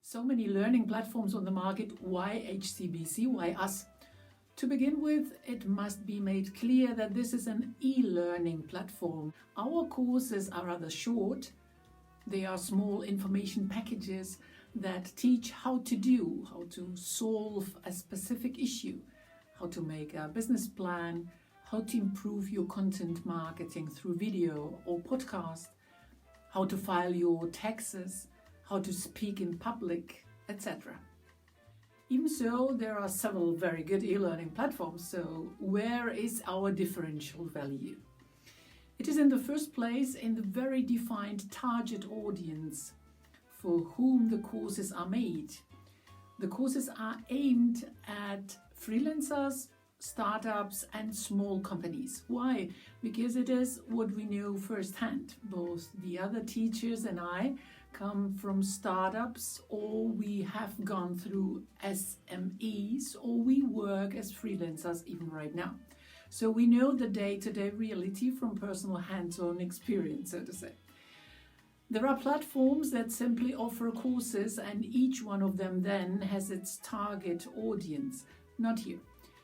So many learning platforms on the market. Why HCBC? Why us? To begin with, it must be made clear that this is an e-learning platform. Our courses are rather short. They are small information packages that teach how to solve a specific issue, how to make a business plan, how to improve your content marketing through video or podcast, how to file your taxes, how to speak in public, etc. Even so, there are several very good e-learning platforms, so where is our differential value? It is in the first place in the very defined target audience for whom the courses are made. The courses are aimed at freelancers, startups and small companies. Why? Because it is what we know firsthand. Both the other teachers and I come from startups, or we have gone through SMEs, or we work as freelancers even right now. So we know the day-to-day reality from personal hands-on experience, so to say. There are platforms that simply offer courses and each one of them then has its target audience. Not here.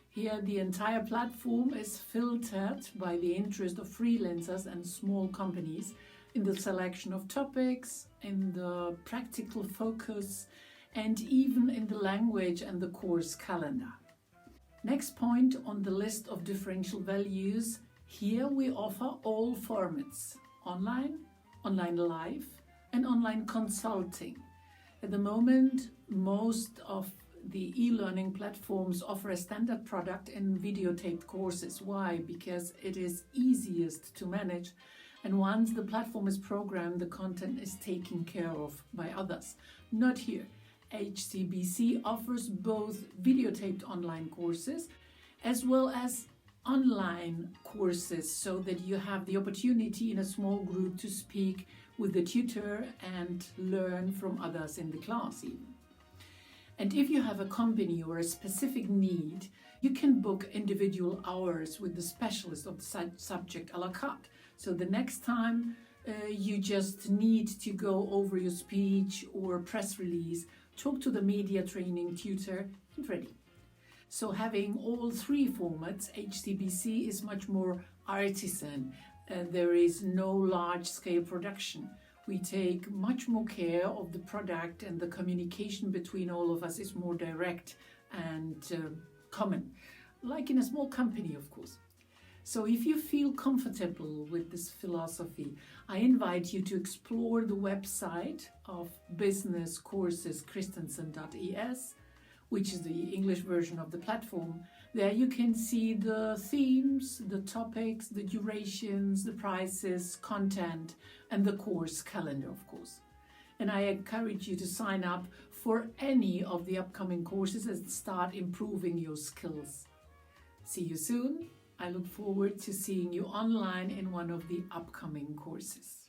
Here the entire platform is filtered by the interest of freelancers and small companies in the selection of topics, in the practical focus, and even in the language and the course calendar. Next point on the list of differential values, here we offer all formats: online, online live, and online consulting. At the moment, most of the e-learning platforms offer a standard product in videotaped courses. Why? Because it is easiest to manage, and once the platform is programmed, the content is taken care of by others. Not here. HCBC offers both videotaped online courses as well as online courses, so that you have the opportunity in a small group to speak with the tutor and learn from others in the class even. And if you have a company or a specific need, you can book individual hours with the specialist of the subject a la carte. So the next time you just need to go over your speech or press release, talk to the media training tutor and ready. So having all three formats, HCBC is much more artisan. There is no large-scale production. We take much more care of the product, and the communication between all of us is more direct and common, like in a small company, of course. So if you feel comfortable with this philosophy, I invite you to explore the website of business courses Christensen.es, which is the English version of the platform. There you can see the themes, the topics, the durations, the prices, content, and the course calendar, of course. And I encourage you to sign up for any of the upcoming courses and start improving your skills. See you soon. I look forward to seeing you online in one of the upcoming courses.